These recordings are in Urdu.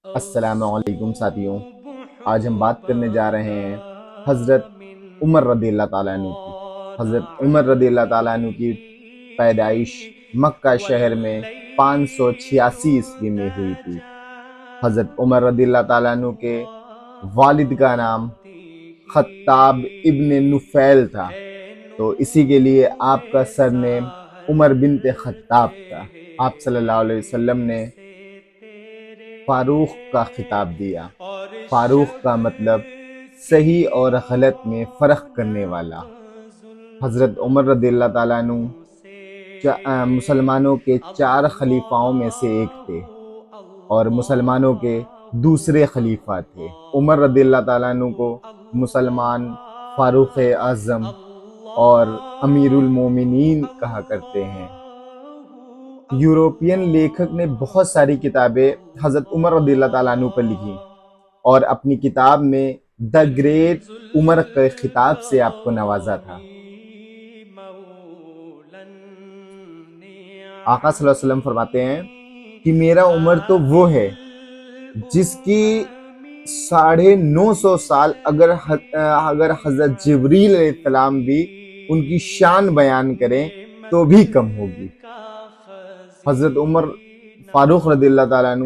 السلام علیکم ساتھیوں، آج ہم بات کرنے جا رہے ہیں حضرت عمر رضی اللہ تعالیٰ عنہ کی۔ حضرت عمر رضی اللہ تعالیٰ عنہ کی پیدائش مکہ شہر میں 586 عیسوی میں ہوئی تھی۔ حضرت عمر رضی اللہ تعالیٰ عنہ کے والد کا نام خطاب ابن نفیل تھا، تو اسی کے لیے آپ کا سرنیم عمر بنت خطاب تھا۔ آپ صلی اللہ علیہ وسلم نے فاروق کا خطاب دیا۔ فاروق کا مطلب صحیح اور غلط میں فرق کرنے والا۔ حضرت عمر رضی اللہ تعالیٰ عنہ مسلمانوں کے 4 خلیفاؤں میں سے ایک تھے اور مسلمانوں کے دوسرے خلیفہ تھے۔ عمر رضی اللہ تعالیٰ عنہ کو مسلمان فاروق اعظم اور امیر المومنین کہا کرتے ہیں۔ یورپین لیکھک نے بہت ساری کتابیں حضرت عمر رضی اللہ تعالیٰ عنہ پر لکھی اور اپنی کتاب میں دا گریٹ عمر کے خطاب سے آپ کو نوازا تھا۔ آقا صلی اللہ علیہ وسلم فرماتے ہیں کہ میرا عمر تو وہ ہے جس کی 950 سال اگر حضرت جبریل علیہ السلام بھی ان کی شان بیان کریں تو بھی کم ہوگی۔ حضرت عمر فاروق رضی اللہ تعالیٰ عنہ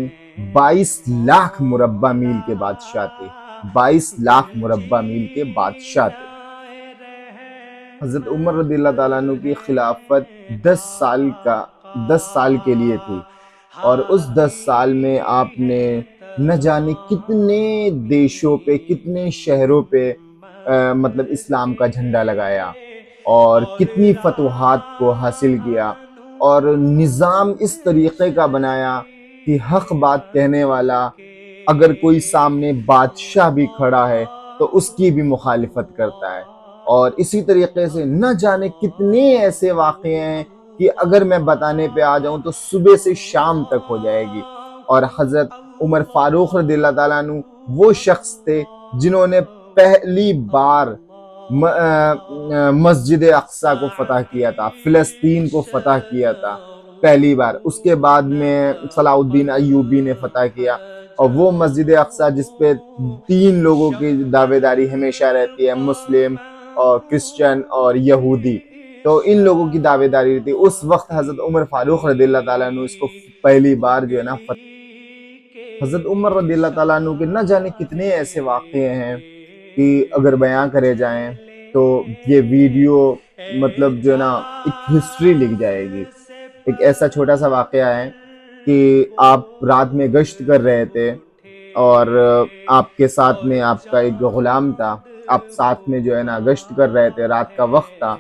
22 لاکھ مربع میل کے بادشاہ تھے۔ 22 لاکھ مربع میل کے بادشاہ تھے۔ حضرت عمر رضی اللہ تعالیٰ عنہ کی خلافت 10 سال کے لیے تھی اور اس 10 سال میں آپ نے نہ جانے کتنے دیشوں پہ، کتنے شہروں پہ مطلب اسلام کا جھنڈا لگایا اور کتنی فتوحات کو حاصل کیا، اور نظام اس طریقے کا بنایا کہ حق بات کہنے والا اگر کوئی سامنے بادشاہ بھی کھڑا ہے تو اس کی بھی مخالفت کرتا ہے۔ اور اسی طریقے سے نہ جانے کتنے ایسے واقعے ہیں کہ اگر میں بتانے پہ آ جاؤں تو صبح سے شام تک ہو جائے گی۔ اور حضرت عمر فاروق رضی اللہ تعالیٰ عنہ وہ شخص تھے جنہوں نے پہلی بار مسجد اقصیٰ کو فتح کیا تھا، فلسطین کو فتح کیا تھا پہلی بار۔ اس کے بعد میں صلاح الدین ایوبی نے فتح کیا، اور وہ مسجد اقصیٰ جس پہ 3 لوگوں کی دعوے داری ہمیشہ رہتی ہے، مسلم اور کرسچن اور یہودی، تو ان لوگوں کی دعوے داری رہتی ہے۔ اس وقت حضرت عمر فاروق رضی اللہ تعالیٰ عنہ اس کو پہلی بار جو ہے نا فتح۔ حضرت عمر رضی اللہ تعالیٰ عنہ کے نہ جانے کتنے ایسے واقعے ہیں کہ اگر بیان کرے جائیں تو یہ ویڈیو مطلب جو ہے نا ایک ہسٹری لکھ جائے گی۔ ایک ایسا چھوٹا سا واقعہ ہے کہ آپ رات میں گشت کر رہے تھے اور آپ کے ساتھ میں آپ کا ایک غلام تھا، آپ ساتھ میں جو ہے نا گشت کر رہے تھے، رات کا وقت تھا،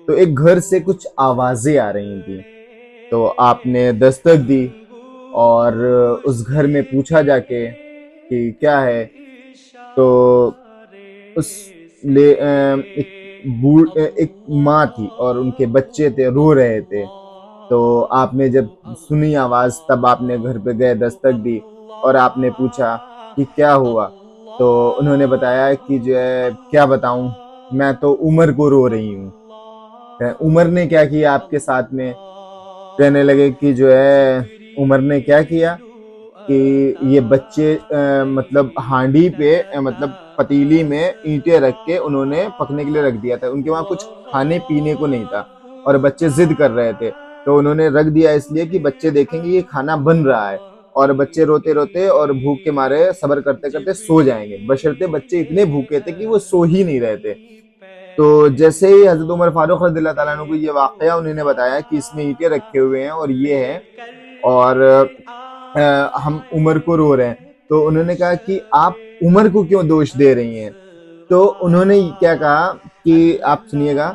تو ایک گھر سے کچھ آوازیں آ رہی تھیں، تو آپ نے دستک دی اور اس گھر میں پوچھا جا کے کہ کیا ہے، تو اس ایک ماں تھی اور ان کے بچے تھے، رو رہے تھے۔ تو آپ نے جب سنی آواز تب آپ نے گھر پہ گئے، دستک دی اور آپ نے پوچھا کہ کیا ہوا، تو انہوں نے بتایا کہ جو ہے کیا بتاؤں، میں تو عمر کو رو رہی ہوں۔ عمر نے کیا کیا آپ کے ساتھ میں؟ کہنے لگے کہ جو ہے عمر نے کیا کیا کہ یہ بچے مطلب ہانڈی پہ مطلب پتیلی میں اینٹیں رکھ کے انہوں نے پکنے کے لیے رکھ دیا تھا، ان کے وہاں کچھ کھانے پینے کو نہیں تھا اور بچے ضد کر رہے تھے، تو انہوں نے رکھ دیا اس لیے کہ بچے دیکھیں گے یہ کھانا بن رہا ہے اور بچے روتے روتے اور بھوک کے مارے صبر کرتے کرتے سو جائیں گے، بشرطے بچے اتنے بھوکے تھے کہ وہ سو ہی نہیں رہے تھے۔ تو جیسے ہی حضرت عمر فاروق رضی اللہ تعالیٰ عنہ کو یہ واقعہ انہوں نے بتایا کہ اس میں اینٹیں رکھے ہوئے ہیں اور یہ ہے اور ہم عمر کو رو رہے ہیں، تو انہوں نے کہا کہ آپ عمر کو کیوں دوش دے رہی ہیں؟ تو انہوں نے کیا کہا کہ آپ سنیے گا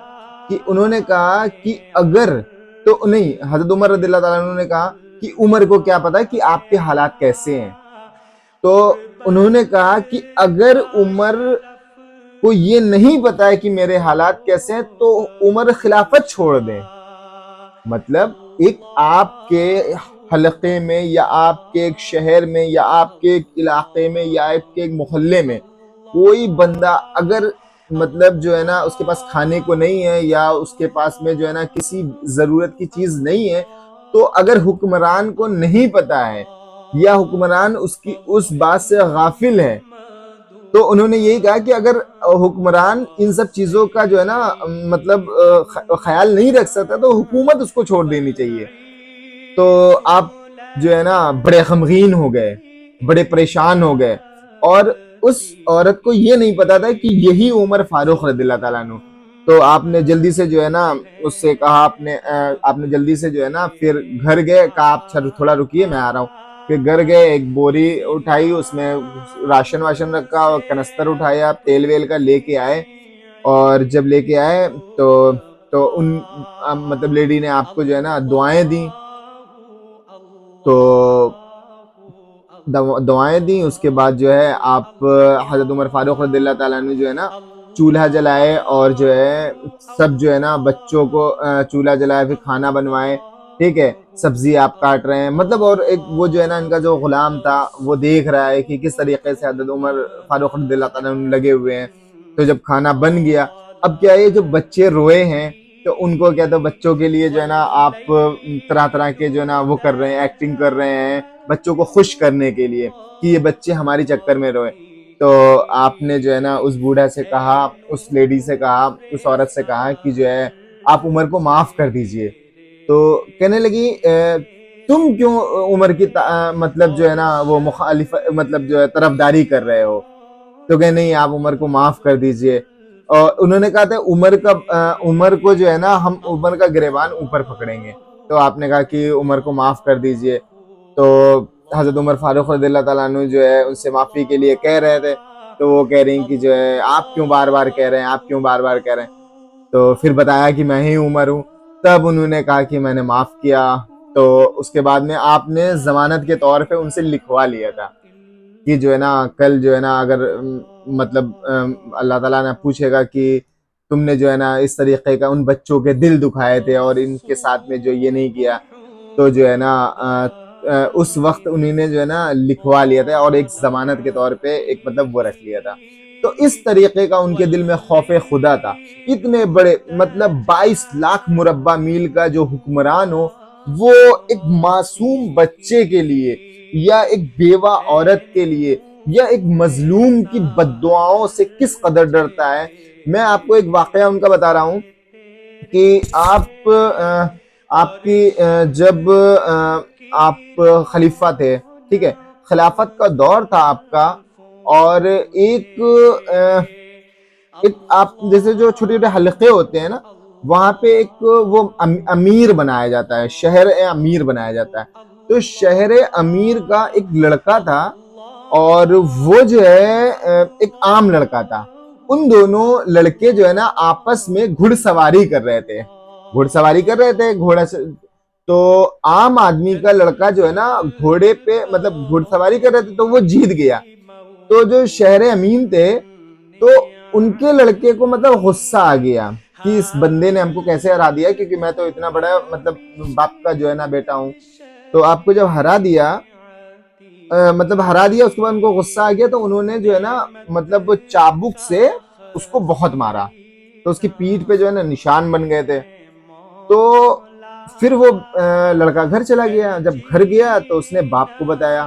کہ انہوں نے کہا کہ اگر تو نہیں، حضرت عمر رضی اللہ تعالیٰ عنہ نے کہا کہ عمر کو کیا پتا کہ آپ کے حالات کیسے ہیں، تو انہوں نے کہا کہ اگر عمر کو یہ نہیں پتا ہے کہ میرے حالات کیسے ہیں تو عمر خلافت چھوڑ دیں۔ مطلب ایک آپ کے حلقے میں یا آپ کے ایک شہر میں یا آپ کے ایک علاقے میں یا آپ کے ایک محلے میں کوئی بندہ اگر مطلب جو ہے نا اس کے پاس کھانے کو نہیں ہے یا اس کے پاس میں جو ہے نا کسی ضرورت کی چیز نہیں ہے، تو اگر حکمران کو نہیں پتا ہے یا حکمران اس بات سے غافل ہے. تو انہوں نے یہی کہا کہ اگر حکمران ان سب چیزوں کا جو ہے نا مطلب خیال نہیں رکھ سکتا تو حکومت اس کو چھوڑ دینی چاہیے. تو آپ جو ہے نا بڑے غمگین ہو گئے, بڑے پریشان ہو گئے, اور اس عورت کو یہ نہیں پتا تھا کہ یہی عمر فاروق رضی اللہ تعالیٰ عنہ. تو آپ نے جلدی سے جو ہے نا اس سے کہا, آپ نے جلدی سے جو ہے نا پھر گھر گئے, کہا آپ تھوڑا رکیے میں آ رہا ہوں. پھر گھر گئے, ایک بوری اٹھائی, اس میں راشن واشن رکھا, اور کنستر اٹھایا, تیل ویل کا لے کے آئے. اور جب لے کے آئے تو ان مطلب لیڈی نے آپ کو جو ہے نا دعائیں دیں. تو دعائیں دیں, اس کے بعد جو ہے آپ حضرت عمر فاروق رضی اللہ تعالیٰ عنہ جو ہے نا چولہا جلائے, اور جو ہے سب جو ہے نا بچوں کو چولہا جلائے, پھر کھانا بنوائے. ٹھیک ہے, سبزی آپ کاٹ رہے ہیں مطلب, اور ایک وہ جو ہے نا ان کا جو غلام تھا وہ دیکھ رہا ہے کہ کس طریقے سے حضرت عمر فاروق رضی اللہ تعالیٰ عنہ لگے ہوئے ہیں. تو جب کھانا بن گیا, اب کیا ہے جو بچے روئے ہیں تو ان کو کیا, تو بچوں کے لیے جو ہے نا آپ طرح طرح کے جو ہے نا وہ کر رہے ہیں, ایکٹنگ کر رہے ہیں بچوں کو خوش کرنے کے لیے کہ یہ بچے ہماری چکر میں روئے. تو آپ نے جو ہے نا اس بوڑھا سے کہا, اس لیڈی سے کہا, اس عورت سے کہا کہ جو ہے آپ عمر کو معاف کر دیجئے. تو کہنے لگی تم کیوں عمر کی مطلب جو ہے نا وہ مخالف مطلب جو ہے طرفداری کر رہے ہو. تو کہ نہیں, آپ عمر کو معاف کر دیجئے. اور انہوں نے کہا تھا عمر کو جو ہے نا ہم عمر کا گریبان اوپر پکڑیں گے. تو آپ نے کہا کہ عمر کو معاف کر دیجئے. تو حضرت عمر فاروق رضی اللہ تعالیٰ عنہ جو ہے ان سے معافی کے لیے کہہ رہے تھے. تو وہ کہہ رہی ہیں کہ جو ہے آپ کیوں بار بار کہہ رہے ہیں, آپ کیوں بار بار کہہ رہے ہیں. تو پھر بتایا کہ میں ہی عمر ہوں. تب انہوں نے کہا کہ میں نے معاف کیا. تو اس کے بعد میں آپ نے ضمانت کے طور پہ ان سے لکھوا لیا تھا کہ جو ہے نا کل جو ہے نا اگر مطلب اللہ تعالیٰ نے پوچھے گا کہ تم نے جو ہے نا اس طریقے کا ان بچوں کے دل دکھائے تھے اور ان کے ساتھ میں جو یہ نہیں کیا, تو جو ہے نا اس وقت انہوں نے جو ہے نا لکھوا لیا تھا, اور ایک ضمانت کے طور پہ ایک مطلب وہ رکھ لیا تھا. تو اس طریقے کا ان کے دل میں خوف خدا تھا. اتنے بڑے مطلب 22 لاکھ مربع میل کا جو حکمران ہو, وہ ایک معصوم بچے کے لیے یا ایک بیوہ عورت کے لیے یا ایک مظلوم کی بددعاؤں سے کس قدر ڈرتا ہے. میں آپ کو ایک واقعہ ان کا بتا رہا ہوں کہ آپ کی جب آپ خلیفہ تھے, ٹھیک ہے, خلافت کا دور تھا آپ کا, اور ایک آپ جیسے جو چھوٹے چھوٹے حلقے ہوتے ہیں نا, وہاں پہ ایک وہ امیر بنایا جاتا ہے, شہر امیر بنایا جاتا ہے. تو شہر امیر کا ایک لڑکا تھا, اور وہ جو ہے ایک عام لڑکا تھا. ان دونوں لڑکے جو ہے نا آپس میں گھڑ سواری کر رہے تھے, گھوڑا سے. تو عام آدمی کا لڑکا جو ہے نا گھوڑے پہ مطلب گھڑ سواری کر رہے تھے, تو وہ جیت گیا. تو جو شہر امین تھے, تو ان کے لڑکے کو مطلب غصہ آ گیا کہ اس بندے نے ہم کو کیسے ہرا دیا, کیونکہ میں تو اتنا بڑا مطلب باپ کا جو ہے نا بیٹا ہوں. تو آپ کو جب ہرا دیا اس کے بعد ان کو غصہ آ گیا. تو انہوں نے جو ہے نا مطلب چابک سے اس کو بہت مارا, تو اس کی پیٹھ پہ جو ہے نا نشان بن گئے تھے. تو پھر وہ لڑکا گھر چلا گیا. جب گھر گیا تو اس نے باپ کو بتایا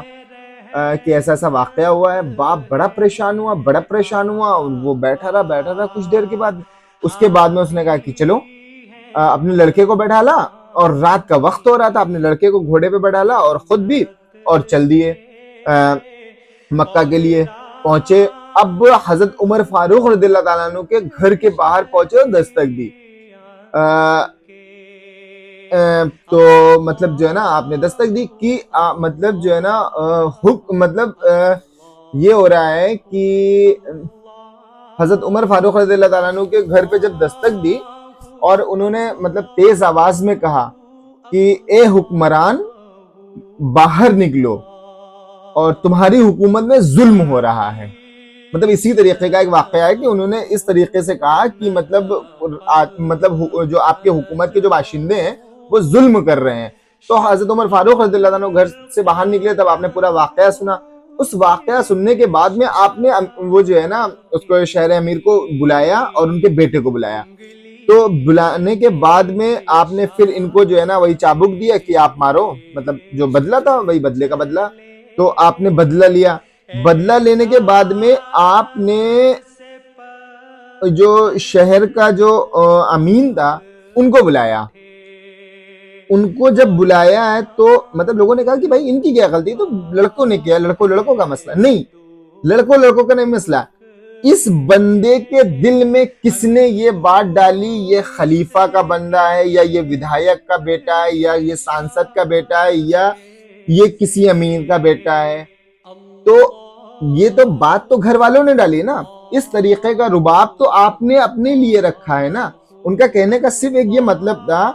کہ ایسا ایسا واقعہ ہوا ہے. باپ بڑا پریشان ہوا, وہ بیٹھا رہا کچھ دیر کے بعد. اس کے بعد میں اس نے کہا کہ چلو اپنے لڑکے کو بیٹھا لا, اور رات کا وقت ہو رہا تھا, اپنے لڑکے کو گھوڑے پہ بیٹھا لا اور خود بھی, اور چل دیے مکہ کے لیے. پہنچے, اب حضرت عمر فاروق رضی اللہ تعالیٰ عنہ کے گھر کے باہر پہنچے اور دستک دی. تو مطلب جو ہے نا آپ نے دستک دی کہ مطلب جو ہے نا مطلب یہ ہو رہا ہے کہ حضرت عمر فاروق رضی اللہ تعالیٰ عنہ کے گھر پہ جب دستک دی, اور انہوں نے مطلب تیز آواز میں کہا کہ اے حکمران باہر نکلو, اور تمہاری حکومت میں ظلم ہو رہا ہے. مطلب اسی طریقے کا ایک واقعہ ہے کہ انہوں نے اس طریقے سے کہا کہ مطلب جو آپ کے حکومت کے جو باشندے ہیں وہ ظلم کر رہے ہیں. تو حضرت عمر فاروق رضی اللہ عنہ گھر سے باہر نکلے, تب آپ نے پورا واقعہ سنا. اس واقعہ سننے کے بعد میں آپ نے وہ جو ہے نا اس کو شہر امیر کو بلایا اور ان کے بیٹے کو بلایا. تو بلانے کے بعد میں آپ نے پھر ان کو جو ہے نا وہی چابک دیا کہ آپ مارو, مطلب جو بدلہ تھا وہی بدلے کا بدلہ. تو آپ نے بدلہ لیا. بدلہ لینے کے بعد میں آپ نے جو شہر کا جو امین تھا ان کو بلایا. ان کو جب بلایا ہے تو مطلب لوگوں نے کہا کہ بھائی ان کی کیا غلطی, تو لڑکوں نے کیا, لڑکوں کا مسئلہ نہیں, لڑکوں کا نہیں مسئلہ. اس بندے کے دل میں کس نے یہ بات ڈالی, یہ خلیفہ کا بندہ ہے یا یہ ودھایک کا بیٹا ہے یا یہ سانسد کا بیٹا ہے یا یہ کسی امیر کا بیٹا ہے, تو یہ تو بات تو گھر والوں نے ڈالی نا. اس طریقے کا رباب تو آپ نے اپنے لیے رکھا ہے نا. ان کا کہنے کا صرف ایک یہ مطلب تھا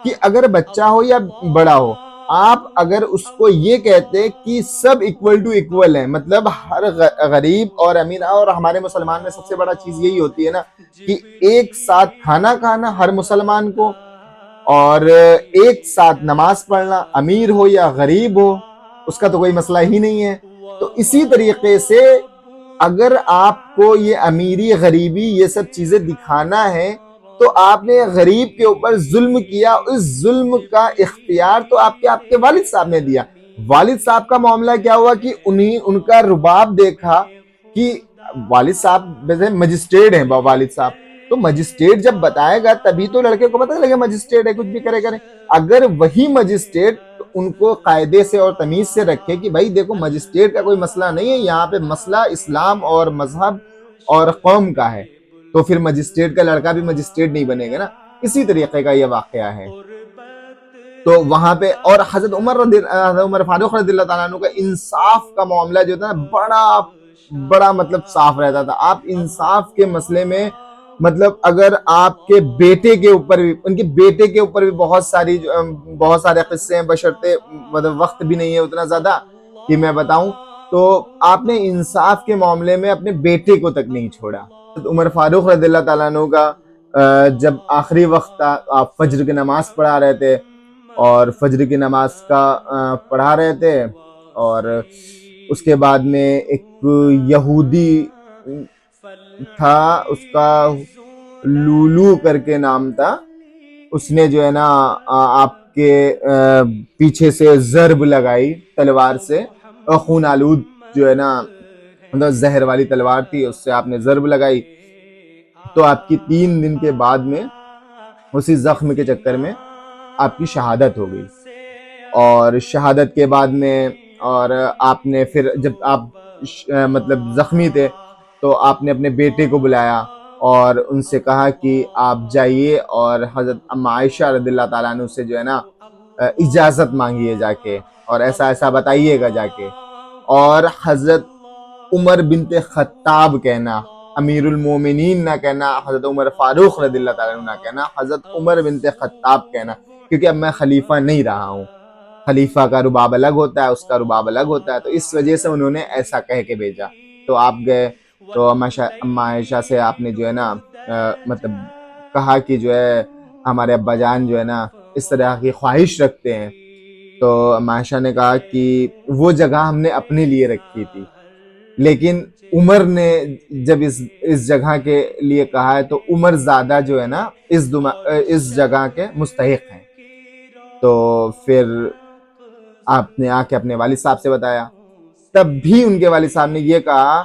کہ اگر بچہ ہو یا بڑا ہو, آپ اگر اس کو یہ کہتے کہ سب ایکول ٹو ایکول ہیں, مطلب ہر غریب اور امیر, اور ہمارے مسلمان میں سب سے بڑا چیز یہی ہوتی ہے نا کہ ایک ساتھ کھانا کھانا ہر مسلمان کو, اور ایک ساتھ نماز پڑھنا, امیر ہو یا غریب ہو, اس کا تو کوئی مسئلہ ہی نہیں ہے. تو اسی طریقے سے اگر آپ کو یہ امیری غریبی یہ سب چیزیں دکھانا ہے تو آپ نے غریب کے اوپر ظلم کیا. اس ظلم کا اختیار تو آپ کے والد صاحب نے دیا. والد صاحب کا معاملہ کیا ہوا کہ ان کا رباب دیکھا کہ والد صاحب ویسے مجسٹریٹ ہیں, والد صاحب تو مجسٹریٹ جب بتائے گا تبھی تو لڑکے کو پتہ لگے مجسٹریٹ ہے, کچھ بھی کرے. اگر وہی مجسٹریٹ ان کو قاعدے سے اور تمیز سے رکھے کہ بھائی دیکھو مجسٹریٹ کا کوئی مسئلہ نہیں ہے, یہاں پہ مسئلہ اسلام اور مذہب اور قوم کا ہے, تو پھر مجسٹریٹ کا لڑکا بھی مجسٹریٹ نہیں بنے گا نا. اسی طریقے کا یہ واقعہ ہے. تو وہاں پہ اور حضرت عمر فاروق رضی اللہ تعالیٰ عنہ کا انصاف کا معاملہ جو تھا نا بڑا مطلب صاف رہتا تھا. آپ انصاف کے مسئلے میں مطلب اگر آپ کے بیٹے کے اوپر بھی, ان کے بیٹے کے اوپر بھی بہت سارے قصے ہیں, بشرطے مطلب وقت بھی نہیں ہے اتنا زیادہ کہ میں بتاؤں, تو آپ نے انصاف کے معاملے میں اپنے بیٹے کو تک نہیں چھوڑا. عمر فاروق رضی اللہ تعالیٰ عنہ کا جب آخری وقت تھا, آپ فجر کی نماز پڑھا رہے تھے, اور فجر کی نماز کا پڑھا رہے تھے, اور اس کے بعد میں ایک یہودی تھا, اس کا لولو کر کے نام تھا, اس نے جو ہے نا آپ کے پیچھے سے ضرب لگائی تلوار سے, اور خون آلود جو ہے نا مطلب زہر والی تلوار تھی, اس سے آپ نے ضرب لگائی. تو آپ کی 3 دن کے بعد میں اسی زخم کے چکر میں آپ کی شہادت ہو گئی. اور شہادت کے بعد میں اور آپ نے پھر جب آپ مطلب زخمی تھے تو آپ نے اپنے بیٹے کو بلایا اور ان سے کہا کہ آپ جائیے اور حضرت ام عائشہ رضی اللہ تعالیٰ عنہ سے جو ہے نا اجازت مانگیے جا کے, اور ایسا ایسا بتائیے گا جا کے. اور حضرت عمر بنت خطاب کہنا, امیر المومنین نہ کہنا, حضرت عمر فاروق رضی اللہ تعالیٰ عنہ نہ کہنا, حضرت عمر بنت خطاب کہنا, کیونکہ اب میں خلیفہ نہیں رہا ہوں. خلیفہ کا رباب الگ ہوتا ہے, اس کا رباب الگ ہوتا ہے, تو اس وجہ سے انہوں نے ایسا کہہ کے بھیجا. تو آپ گئے تو اما عائشہ سے آپ نے جو ہے نا مطلب کہا کہ جو ہے ہمارے ابا جان جو ہے نا اس طرح کی خواہش رکھتے ہیں. تو اما عائشہ نے کہا کہ وہ جگہ ہم نے اپنے لیے رکھی تھی, لیکن عمر نے جب اس جگہ کے لیے کہا ہے تو عمر زیادہ جو ہے نا اس جگہ کے مستحق ہیں. تو پھر آپ نے آ کے اپنے والد صاحب سے بتایا. تب بھی ان کے والد صاحب نے یہ کہا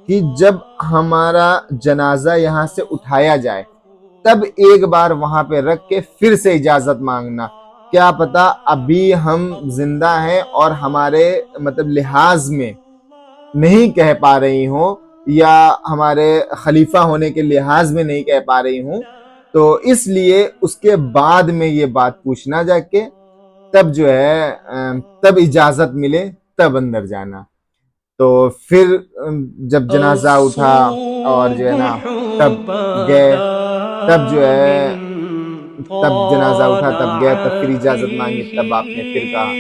کہ جب ہمارا جنازہ یہاں سے اٹھایا جائے تب ایک بار وہاں پہ رکھ کے پھر سے اجازت مانگنا, کیا پتا ابھی ہم زندہ ہیں اور ہمارے مطلب لحاظ میں نہیں کہہ پا رہی ہوں, یا ہمارے خلیفہ ہونے کے لحاظ میں نہیں کہہ پا رہی ہوں, تو اس لیے اس کے بعد میں یہ بات پوچھنا جا کے, تب جو ہے تب اجازت ملے تب اندر جانا. تو پھر جب جنازہ اٹھا اور جو ہے نا تب گئے, تب جو ہے تب جنازہ اٹھا تب گئے, تب پھر اجازت مانگی, تب آپ نے پھر کہا,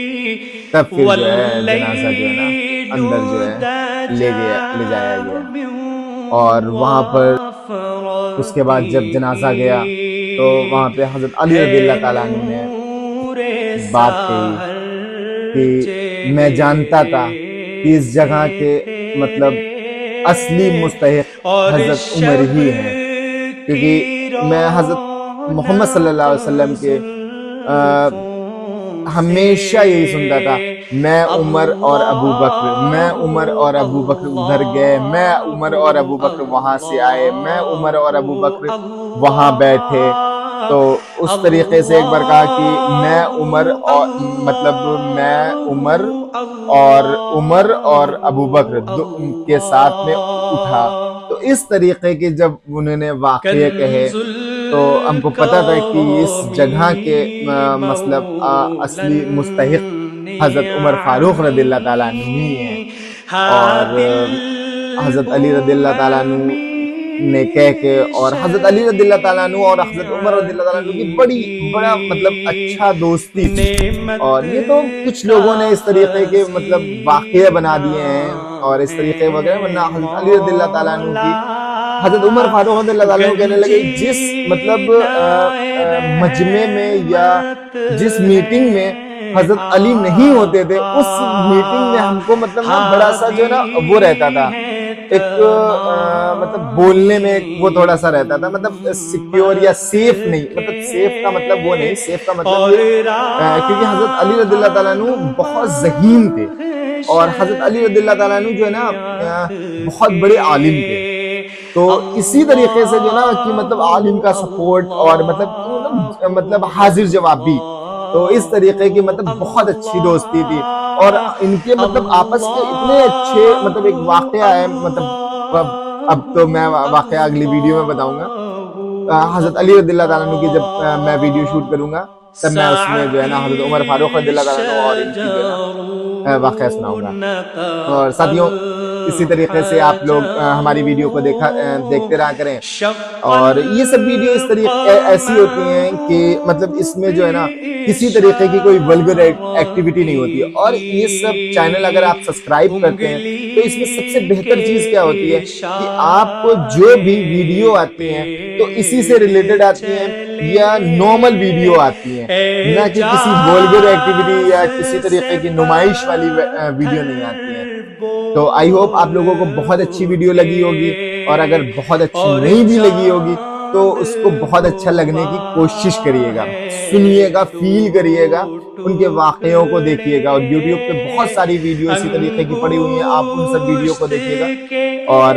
تب پھر جو ہے جنازہ جو ہے نا اندر جو ہے لے جایا گیا. اور وہاں پر اس کے بعد جب جنازہ گیا تو وہاں پہ حضرت علی رضی اللہ تعالیٰ عنہ نے بات کہی کہ میں جانتا تھا کہ اس جگہ کے مطلب اصلی مستحق حضرت عمر ہی ہیں, کیونکہ میں حضرت محمد صلی اللہ علیہ وسلم کے ہمیشہ یہی سنتا تھا، میں عمر اور ابو بکر، میں عمر اور ابو بکر ادھر گئے، میں عمر اور ابو بکر وہاں سے آئے، میں عمر اور ابو بکر وہاں بیٹھے. تو اس طریقے سے ایک بار کہا کہ میں عمر اور مطلب میں عمر اور ابو بکر کے ساتھ میں اٹھا. تو اس طریقے کے جب انہوں نے واقعے کہے تو ہم کو پتا تھا کہ اس جگہ کے مطلب اصلی مستحق حضرت عمر فاروق رضی اللہ تعالیٰ عنہ ہی ہیں. اور حضرت علی رضی اللہ تعالیٰ عنہ نے کہہ کے، اور حضرت علی رضی اللہ تعالیٰ عنہ اور حضرت عمر رضی اللہ تعالیٰ عنہ کی بڑا مطلب اچھا دوستی تھی. اور یہ تو کچھ لوگوں نے اس طریقے کے مطلب واقعے بنا دیے ہیں اور اس طریقے وغیرہ، ورنہ حضرت علی رضی اللہ تعالیٰ عنہ کی حضرت عمر فاروق رضی اللہ تعالیٰ عنہ کہنے لگے جس مطلب مجمع میں یا جس میٹنگ میں حضرت علی نہیں ہوتے تھے، اس میٹنگ میں ہم کو مطلب بڑا سا جو ہے نا وہ رہتا تھا، ایک مطلب بولنے میں وہ تھوڑا سا رہتا تھا، مطلب سیکیور یا سیف نہیں، مطلب سیف کا مطلب وہ نہیں، سیف کا مطلب یہ کیونکہ حضرت علی رضی اللہ تعالیٰ عنہ بہت ذہین تھے، اور حضرت علی رضی اللہ تعالیٰ عنہ جو ہے نا بہت بڑے عالم تھے. تو اسی طریقے سے جو نا کہ مطلب عالم کا سپورٹ اور مطلب حاضر جواب بھی، تو اس طریقے کی مطلب بہت اچھی دوستی تھی. اور ان کے مطلب آپس کے اتنے اچھے مطلب ایک واقعہ ہے، مطلب اب تو میں واقعہ اگلی ویڈیو میں بتاؤں گا. حضرت علی رضی اللہ تعالیٰ عنہ کی جب میں ویڈیو شوٹ کروں گا تب میں اس میں جو ہے نا حضرت عمر فاروق رضی اللہ تعالیٰ عنہ اور ان کی جو ہے نا واقعہ سناؤں گا. اور ساتھیوں اسی طریقے سے آپ لوگ ہماری ویڈیو کو دیکھتے رہا کریں. اور یہ سب ویڈیو اس طریقے ایسی ہوتی ہیں کہ مطلب اس میں جو ہے نا کسی طریقے کی کوئی ولگر ایکٹیویٹی نہیں ہوتی ہے. اور یہ سب چینل اگر آپ سبسکرائب کرتے ہیں تو اس میں سب سے بہتر چیز کیا ہوتی ہے کہ آپ کو جو بھی ویڈیو آتی ہیں تو اسی سے ریلیٹڈ آتی ہیں یا نارمل ویڈیو آتی ہیں، نہ کہ کسی ولگر ایکٹیویٹی یا کسی طریقے کی نمائش والی ویڈیو نہیں آتی ہیں. تو آئی ہوپ آپ لوگوں کو بہت اچھی ویڈیو لگی ہوگی، اور اگر بہت اچھی نہیں بھی لگی ہوگی تو اس کو بہت اچھا لگنے کی کوشش کریے گا، سنیے گا، فیل کریے گا، ان کے واقعوں کو دیکھیے گا. اور یوٹیوب پہ بہت ساری ویڈیو اسی طریقے کی پڑی ہوئی ہیں، آپ ان سب ویڈیو کو دیکھیے گا. اور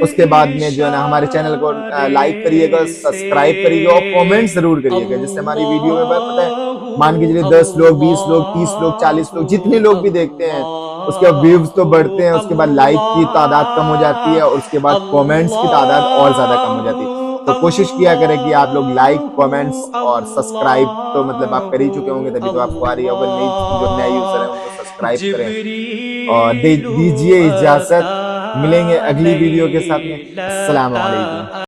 اس کے بعد میں جو ہے نا ہمارے چینل کو لائک کریے گا، سبسکرائب کریے گا اور کامنٹ ضرور کریے گا، جس سے ہماری ویڈیو میں پتہ ہے مان کے چلیے 10 لوگ 20 لوگ 30 لوگ 40 لوگ جتنے لوگ بھی دیکھتے ہیں اس کے بعد ویوز تو بڑھتے ہیں، اس کے بعد لائک کی تعداد کم ہو جاتی ہے، اور اس کے بعد کامنٹس کی تعداد اور زیادہ کم ہو جاتی ہے. تو کوشش کیا کریں کہ آپ لوگ لائک، کامنٹس اور سبسکرائب تو مطلب آپ کر ہی چکے ہوں گے تبھی تو آپ کو آ رہی ہے، اگر جو نئے یوزر ہیں ان کو سبسکرائب کریں. اور دیجیے اجازت، ملیں گے اگلی ویڈیو کے ساتھ میں. السلام علیکم.